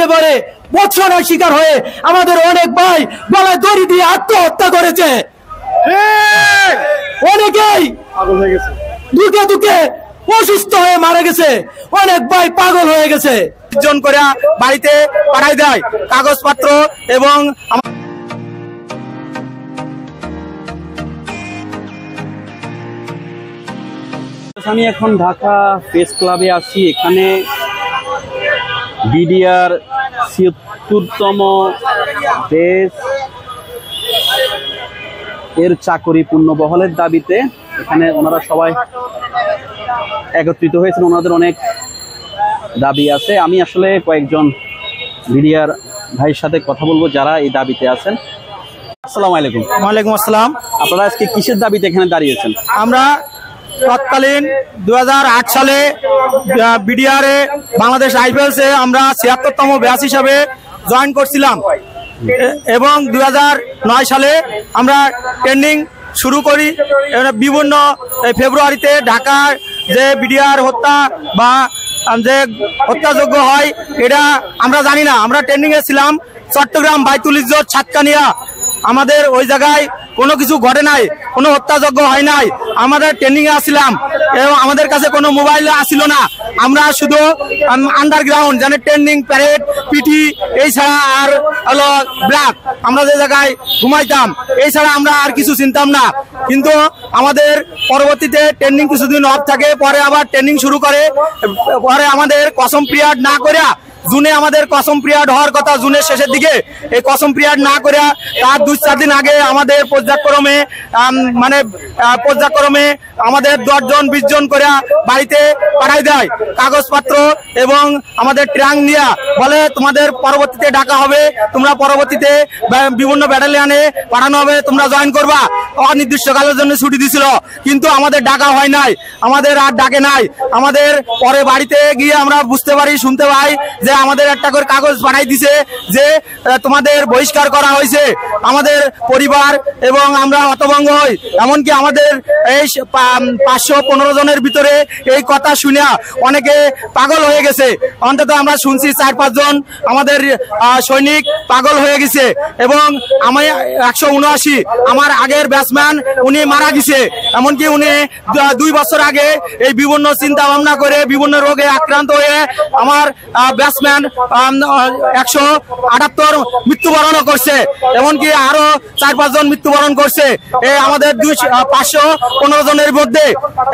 উঠে পড়ে বর্ষণার শিকার হয়ে আমাদের অনেক ভাই গলায় দড়ি দিয়ে আত্মহত্যা করেছে। অনেকেই দুঃখে দুঃখে অসুস্থ হয়ে মারা গেছে, অনেক ভাই পাগল হয়ে গেছে। জন করে বাড়িতে পাঠাই দেয় কাগজপত্র এবং আমি এখন ঢাকা প্রেস ক্লাবে আছি। এখানে বিডিআর ৭৬তম বেস এর চাকরি পুনর্বহালের দাবিতে এখানে ওনারা সবাই একত্রিত হয়েছেন। ওনাদের অনেক দাবি আছে। আমি আসলে কয়েকজন বিডিআর ভাইয়ের সাথে কথা বলবো যারা এই দাবিতে আছেন। আসসালামু আলাইকুম। ওয়ালাইকুম আসসালাম। আপনারা আজকে কিসের দাবিতে এখানে দাঁড়িয়েছেন? আমরা তৎকালীন 2008 সালে বিডিআর এ বাংলাদেশ রাইফেলসে আমরা ৭৬তম ব্যাচ হিসাবে জয়েন করছিলাম এবং 2009 সালে আমরা ট্রেনিং শুরু করি। বিভিন্ন ফেব্রুয়ারিতে ঢাকার যে বিডিআর হত্যা বা যে হত্যাযোগ্য হয় এটা আমরা জানি না। আমরা ট্রেনিং এ ছিলাম চট্টগ্রাম বাইতুল ইজ্জত সাতকানিয়া। আমাদের ওই জায়গায় কোনো কিছু ঘটে নাই, কোনো হত্যাযজ্ঞ হয় নাই। আমাদের ট্রেনিং এ আসছিলাম এবং আমাদের কাছে কোনো মোবাইল আসছিল না। আমরা শুধু আন্ডারগ্রাউন্ড জানে ট্রেনিং প্যারেড পিটি এই ছাড়া আর হলো ব্ল্যাক আমরা যে জায়গায় ঘুমাইতাম এই ছাড়া আমরা আর কিছু চিনতাম না। কিন্তু আমাদের পরবর্তীতে ট্রেনিং কিছুদিন অফ থাকে, পরে আবার ট্রেনিং শুরু করে। পরে আমাদের কসম পিরিয়ড না করে জুনে আমাদের কসম পিরিয়ড হওয়ার কথা, জুনের শেষের দিকে এই কসম পিরিয়ড না করে তার 2-4 দিন আগে আমাদের পর্যায়ক্রমে আমাদের 10 জন 20 জন করে বাড়িতে পাঠাই দেয় কাগজপত্র এবং আমাদের ট্রাঙ্ক নিয়ে বলে তোমাদের পরবর্তীতে ডাকা হবে, তোমরা পরবর্তীতে বিভিন্ন ব্যাটালিয়নে পাঠানো হবে, তোমরা জয়েন করবা। অনির্দিষ্টকালের জন্য ছুটি দিছিল, কিন্তু আমাদের ডাকা হয় নাই, আমাদের আর ডাকে নাই। আমাদের পরে বাড়িতে গিয়ে আমরা বুঝতে পারি, শুনতে পাই যে আমাদের একটা করে কাগজ পাঠাই দিছে যে তোমাদের বহিষ্কার করা হয়েছে। আমাদের পরিবার এবং আমরা হতভম্ব হই। এমনকি আমাদের এই 515 জনের ভিতরে এই কথা শুনে অনেকে পাগল হয়ে গেছে। অন্তত আমরা শুনছি 4-5 জন আমাদের সৈনিক পাগল হয়ে গেছে এবং আমি 179 আমার আগের ব্যাটসম্যান উনি মারা গেছে। এমনকি উনি 2 বছর আগে এই বিভিন্ন চিন্তা ভাবনা করে বিভিন্ন রোগে আক্রান্ত হয়ে আমার ব্যাটসম্যান 178 মৃত্যুবরণও করছে। এমনকি আরো 4-5 জন মৃত্যুবরণ করছে আমাদের 515 জনের মধ্যে।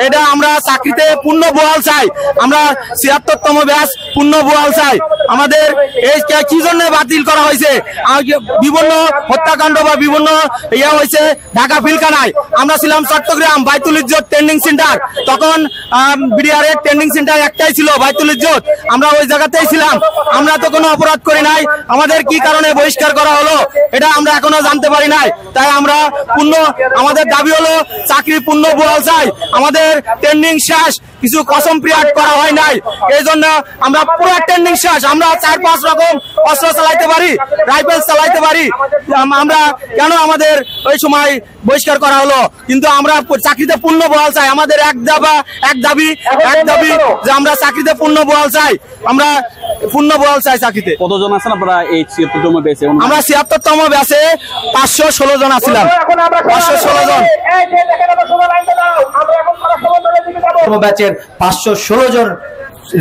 এটা আমরা চাকরিতে পূর্ণ বহাল চাই, আমরা ৭৬তম ব্যাচ পূর্ণ বহাল চাই। আমাদের এই কি জন্য বাতিল করা হয়েছে? বিভিন্ন হত্যাকাণ্ড বা বিভিন্ন ইয়ে হয়েছে ঢাকা ফিলখানায়। আমরা ছিলাম চট্টগ্রাম বাইতুল ইজ্জত ট্রেনিং সেন্টার, তখন বিডিআর এর ট্রেনিং সেন্টার একটাই ছিল বাইতুল ইজ্জত, আমরা ওই জায়গাতেই ছিলাম। আমরা তো কোনো অপরাধ করি নাই, আমাদের কি কারণে বহিষ্কার করা হলো এটা আমরা এখনো জানতে পারি নাই। তাই আমরা আমাদের দাবি হলো চাকরি পূর্ণ বহাল চাই। আমাদের ট্রেনিং শেষ, কিছু কসম পিরিয়ড করা হয় নাই, এই জন্য আমরা পুরো ট্রেনিং শেষ। আমরা 4-5 রকম অস্ত্র চালাইতে পারি, রাইফেল চালাইতে পারি। আমরা কেন আমাদের ওই সময় বহিষ্কার করা হলো? কিন্তু আমরা চাকরিতে পূর্ণ বহাল চাই। আমাদের এক দাবি যে আমরা চাকরিতে পূর্ণ বহাল চাই, আমরা পূর্ণ বহাল চাই চাকরিতে। কতজন আছেন আপনারা এই ৭৬তম ব্যাচে? আমরা ৭৬তম ব্যাচে 516 জন আছিলাম। 516 জন ব্যাচের 516 জন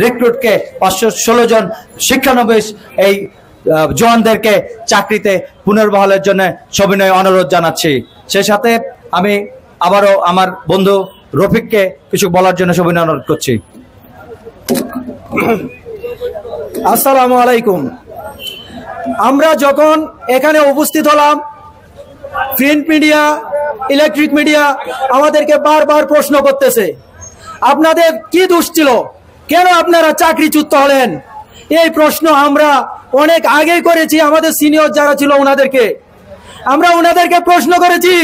রিক্রুটকে 516 জন শিক্ষানবিশ এই জওয়ানদেরকে চাকরিতে পুনর্বহালের জন্য সবিনয় অনুরোধ জানাচ্ছি। সেই সাথে আমি আবারও আমার বন্ধু রফিককে কিছু বলার জন্য সবিনয় অনুরোধ করছি। আসসালামু আলাইকুম। আমরা যখন এখানে উপস্থিত হলাম, প্রিন্ট মিডিয়া, ইলেকট্রিক মিডিয়া আমাদেরকে বারবার প্রশ্ন করতেছে আপনাদের কি দোষ ছিল, কেন আপনারা চাকরিচ্যুত হলেন? এই প্রশ্ন আমরা অনেক আগে করেছি। আমাদের সিনিয়র যারা ছিল আমরা ওনাদেরকে প্রশ্ন করেছি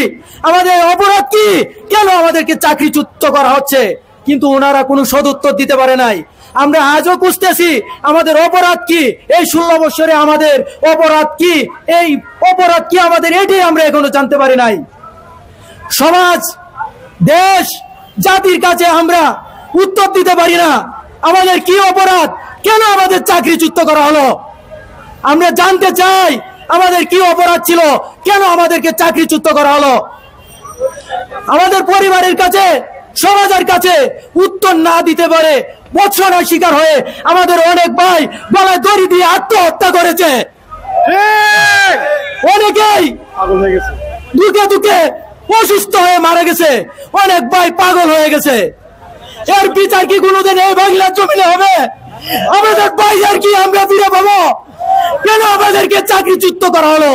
আমাদের অপরাধ কি, কেন আমাদেরকে চাকরিচ্যুত করা হচ্ছে, কিন্তু ওনারা কোনো সদুত্তর দিতে পারে নাই। আমরা আজও খুঁজতেছি আমাদের অপরাধ কি, এই 16 বছরে আমাদের অপরাধ কি, এই অপরাধ কি আমাদের, এটাই আমরা এখনো জানতে পারি নাই। সমাজ, দেশ, জাতির কাছে আমরা উত্তর দিতে পারি না আমাদের কি অপরাধ, কেন আমাদের চাকরিচ্যুত করা হলো। আমরা জানতে চাই আমাদের কি অপরাধ ছিল, কেন আমাদেরকে চাকরিচ্যুত করা হলো। আমাদের পরিবারের কাছে, সমাজের কাছে উত্তর না দিতে পারে বৎসনার শিকার হয়ে আমাদের অনেক ভাই গলায় দড়ি দিয়ে আত্মহত্যা করেছে। অনেকেই দুঃখে দুঃখে অসুস্থ হয়ে মারা গেছে, অনেক ভাই পাগল হয়ে গেছে। এর বিচার কি কোনোদিন এই বাংলার জমিনে হবে? আমাদের ভাইয়ার কি আমরা ফিরে পাবো? কেন আমাদেরকে চাকরিচ্যুত করা হলো?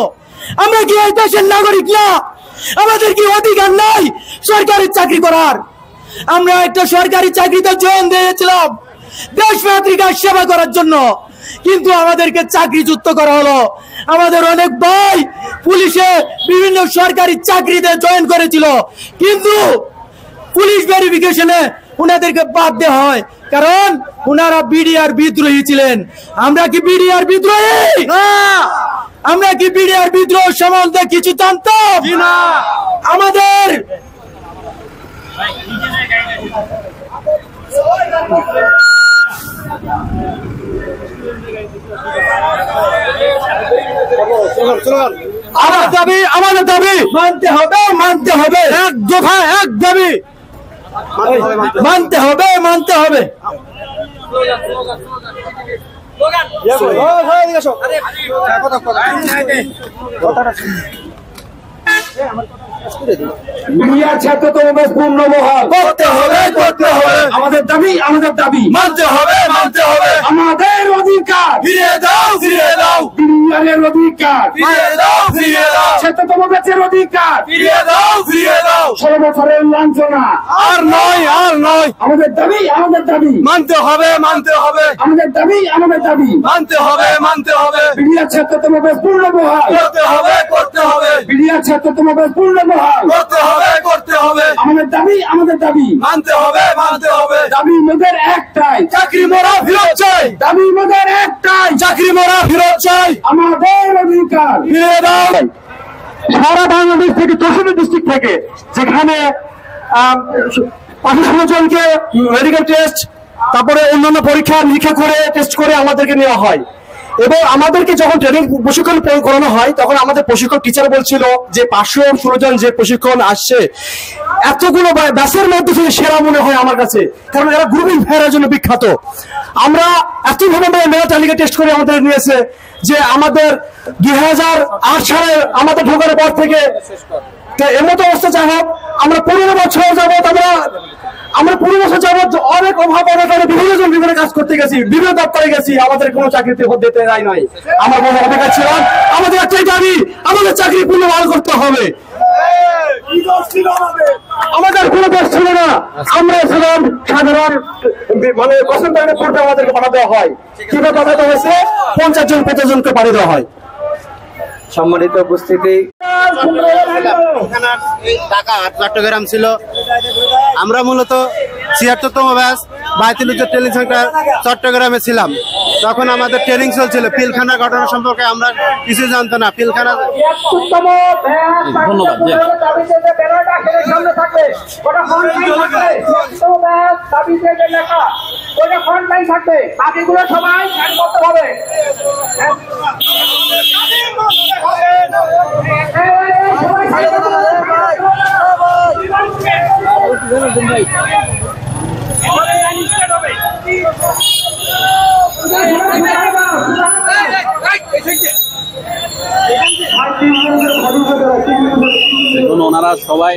আমরা কি এই দেশের নাগরিক না? আমাদের কি অধিকার নাই সরকারি চাকরি করার? আমরা একটা সরকারি চাকরিতে জয়েন দিয়েছিলাম দেশ মাতৃকার সেবা করার জন্য, কিন্তু আমাদেরকে চাকরিচ্যুত করা হলো। আমাদের অনেক ভাই পুলিশে বিভিন্ন সরকারি চাকরিতে জয়েন করেছিল, কিন্তু পুলিশ ভেরিফিকেশনে উনাদেরকে বাদ দেওয়া হয়, কারণ উনারা বিডিআর বিদ্রোহী ছিলেন। আমরা কি বিডিআর বিদ্রোহী? আমরা কি বিডিআর বিদ্রোহ সম্বন্ধে কিছু জানতাম? আমাদের আমাদের দাবি মানতে হবে, মানতে হবে, এক দফা এক দাবি মানতে হবে, মানতে হবে। পূর্ণ বহাল করতে হবে, করতে হবে। আমাদের দাবি, আমাদের দাবি মানতে হবে, মানতে হবে। আমাদের অধিকার ফিরিয়ে দাও, ফিরিয়ে দাও। বিনিয়োগের অধিকার ফিরিয়ে দাও, ফিরিয়ে দাও। ছেলেতম বেচের অধিকার ফিরিয়ে দাও, ফিরিয়ে দাও। 16 বছরের লাঞ্ছনা আর নয়, আর নয়। আমাদের দাবি, আমাদের দাবি মানতে হবে, মানতে হবে। আমাদের দাবি, আমাদের দাবি মানতে হবে, মানতে হবে। বিডিআর ছেলেতম বেচ পূর্ণ বহাল করতে হবে, করতে হবে। বিডিআর ছেলেতম বেচ পূর্ণ বহাল করতে হবে, করতে হবে। আমাদের দাবি, আমাদের দাবি মানতে হবে, মানতে হবে। দাবি মোদের একটাই, চাকরি মোরা ফেরত চাই। দাবি মোদের একটাই, চাকরি মোরা ফেরত চাই। আমাদের অধিকার ফিরিয়ে দাও। সারা বাংলাদেশ থেকে 64 ডিস্ট্রিক্ট থেকে, যেখানে 500 জনকে মেডিকেল টেস্ট, তারপরে অন্যান্য পরীক্ষা নিরীক্ষা করে টেস্ট করে আমাদেরকে নেওয়া হয়। এবং আমাদেরকে যখন ট্রেনিং প্রশিক্ষণ করানো হয়, তখন আমাদের প্রশিক্ষক টিচার বলছিল যে 516 জন যে প্রশিক্ষণ আসছে, এতগুলো ব্যাচের মধ্যে থেকে সেরা মনে হয় আমার কাছে, কারণ এরা গ্রুপিং ফায়ারের জন্য বিখ্যাত। আমরা এতভাবে মেধা তালিকা টেস্ট করে আমাদের নিয়েছে যে আমাদের 2008 সালে আমাদের ঢোকার পর থেকে এমতো অবস্থা যা হোক, আমরা 15 বছর যাবত আমরা 15 বছর যাবত অনেক অভাব অনটনে বিভিন্ন জন বিভিন্ন কাজ করতে গেছি, বিভিন্ন দপ্তরে গেছি, আমাদের কোনো চাকরিতে দিতে যায় নাই। আমার মনে অপেক্ষা ছিলাম, আমাদের একটাই দাবি, আমাদের চাকরি পুনর্বহাল করতে হবে। আমাদের কোনো দোষ ছিল না, আমরা ছিলাম সাধারণ, মানে কনসেন্ট্রেটেড কোর্টে আমাদেরকে পাঠা দেওয়া হয়। কিভাবে পাঠাতে হয়েছে? 50 জন 50 জনকে পাঠিয়ে দেওয়া হয়। সম্মানিত উপস্থিতি, ঢাকা চট্টগ্রাম ছিল। আমরা মূলত 76তম ব্যাচ বাইতুলুজ্জা ট্রেনিং সেন্টার চট্টগ্রামে ছিলাম। তখন আমাদের ট্রেনিং চলছিল। পিলখানা ঘটনা সম্পর্কে আমরা কিছু জানতো না। পিলখানা দেখুন ওনারা সবাই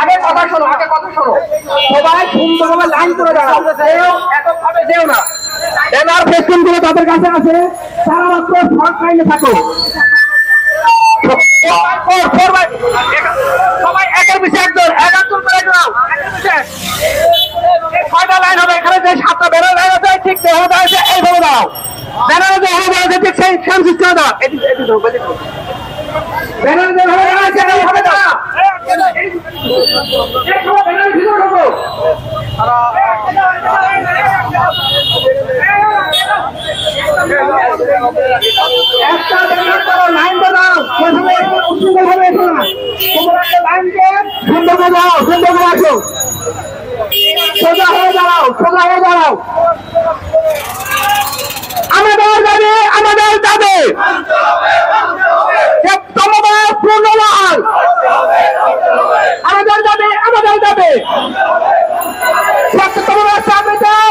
আগে কথা শোনো, আগে কথা শোনো। সবাই সুন্দরভাবে লাইন করে দাঁড়াও, এককভাবে দেও না। ব্যানার প্রেসিডেন্ট গুলো তাদের কাছে আছে, তারা মাত্র ফ্রন্ট লাইনে থাকো। সবাই একের পিছিয়ে একজন, একজন করে দাও। 6টা লাইন হবে। এখানে যে 7টা ব্যানার লাইন আছে, ঠিক হতে আছে এইভাবে দাও। ব্যানারে যে হয়ে আছে ঠিক সেই সেম সিস্টেমে দাও। ব্যানারে যে হয়ে আছে এইভাবে দাও। ব্যানার ভিতরে ঢোকো। সোজা হয়ে দাঁড়াও, সোজা হয়ে দাঁড়াও। আমাদের দাবি, আমাদের দাবি পূর্ণবহাল। আমাদের দাবি, আমাদের দাবি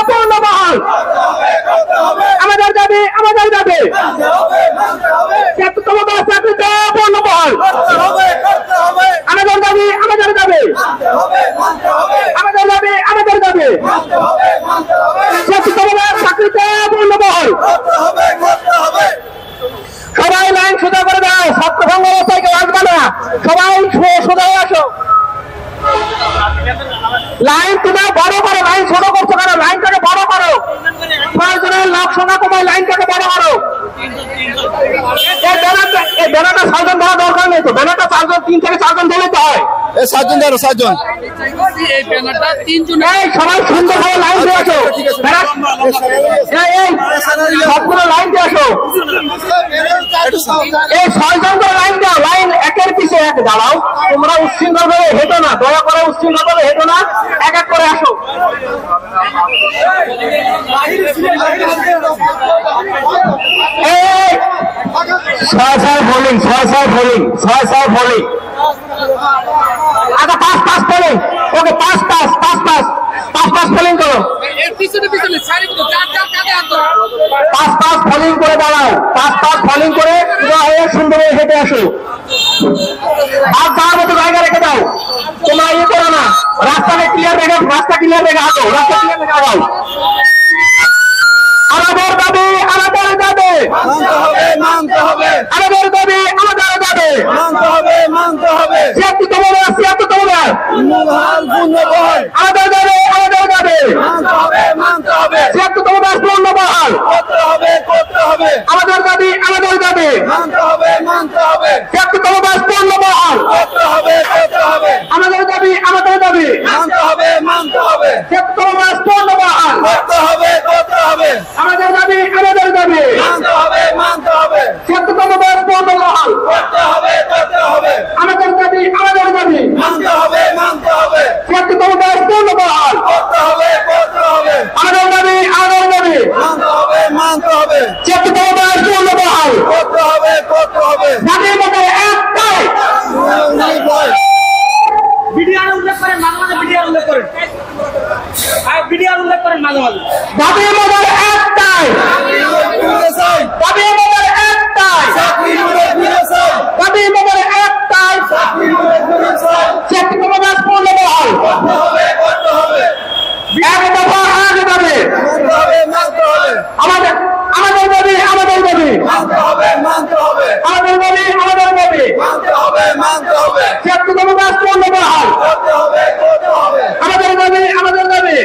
পূর্ণবহাল। আমাদের দাবি, আমাদের দাবি চাকরিতে পূর্ণবহাল। আমাদের দাবি, আমাদের দাবি আমাদের দাবি, আমাদের দাবি চাকরিতে পূর্ণবহাল। সবাই লাইন সোজা করে দাও, ছাত্র সংঘ অবস্থায় কেউ আসবে না, সবাই সোজা হয়ে আসো। লাইন তোমার বড় করো, লাইন ছোট করছো কেন? লাইনটাকে বড় করো, প্রয়োজনের লোক সংখ্যা কমায় লাইনটাকে বড় করো। এই ব্যানারটা 6 জন ধরা দরকার নেই তো, ব্যানারটা 4 জন, 3 থেকে 4 জন ধরে তো হয়। 7 জন ধরো, 7 জন। এই সবাই সুন্দরভাবে লাইন দিয়ে আসো, এই সবগুলো লাইন দিয়ে আসো। এই 6 জন করে লাইন দাও, লাইন একের পিছে এক দাঁড়াও। তোমরা উচ্ছৃঙ্খল ভাবে হেঁটো না, দয়া করে উচ্ছৃঙ্খল ভাবে হেঁটো না, এক এক করে আসো। এই 6 বোলিং, 6 বোলিং, 6 বোলিং। আচ্ছা 5 বোলিং, ওকে 5 বোলিং করো। 5 বোলিং করে দাঁড়াও, 5 বোলিং করে সুন্দর হেঁটে আসো। আর তার মতো জায়গা রেখে দাও, তোমরা ইয়ে করো না, রাস্তাকে ক্লিয়ার রেখে, রাস্তা ক্লিয়ার রেখে হাঁটো, রাস্তা ক্লিয়ার রেখে আগাও। আমাদের দাবি, আমাদের দাবি মানতে হবে, আমাদের দাবি, আমাদের দাবি মানতে হবে, মানতে হবে। 76তম বার, 76তম বার পূর্ণবহাল, পূর্ণবহাল। আমাদের দাবি, আমাদের দাবি মানতে হবে, মানতে হবে। 76তম বার পূর্ণবহাল। করতে হবে, করতে হবে। আমাদের দাবি, আমাদের দাবি মানতে হবে, মানতে হবে। 76তম বার পূর্ণবহাল। করতে হবে, করতে হবে। আমাদের দাবি, আমাদের দাবি মানতে হবে, মানতে হবে। 76তম বার পূর্ণবহাল। করতে হবে, করতে হবে। আমাদের দাবি, আমাদের দাবি মানতে হবে, মানতে হবে। 76তম বার পূর্ণবহাল। করতে হবে, করতে হবে। আমাদের দাবি, আমাদের দাবি মানতে হবে, মানতে হবে। 76তম বার পূর্ণবহাল। করতে হবে, করতে হবে। আমাদের দাবি, আমাদের দাবি মানতে হবে, মানতে হবে। 76তম বার পূর্ণবহাল। করতে হবে, করতে হবে। জাতির মধ্যে একটাই। বিডিআর উল্লেখ করেন, মাঝে মাঝে বিডিআর উল্লেখ করেন, বিডিআর উল্লেখ করেন মাঝে মাঝে। জাতির মধ্যে একটাই, জাতির মধ্যে একটাই, জাতির মধ্যে একটাই। 76তম বার পূর্ণবহাল। এক দফা আগে যাবে। আমাদের, আমাদের দাবি, আমাদের দাবি আমাদের দাবি, আমাদের দাবি 76তম বার পূর্ণবহাল। আমাদের দাবি, আমাদের দাবি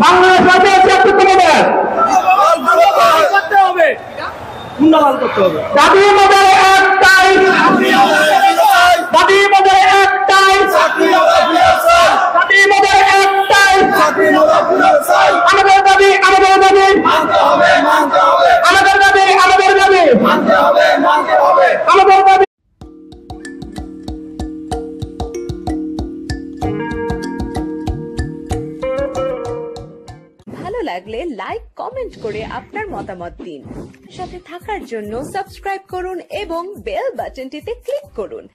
বাংলাদেশ রাজ্যের 76তম বার করতে হবে, পূর্ণবহাল করতে হবে। দাবির মধ্যে একটাই, দাবির মধ্যে একটাই, দাবির মধ্যে একটাই। আমাদের দাবি, আমাদের দাবি আমাদের দাবি, আমাদের দাবি আমাদের দাবি। ভালো লাগলে লাইক, কমেন্ট করে আপনার মতামত দিন। সাথে থাকার জন্য সাবস্ক্রাইব করুন এবং বেল বাটনটিতে ক্লিক করুন।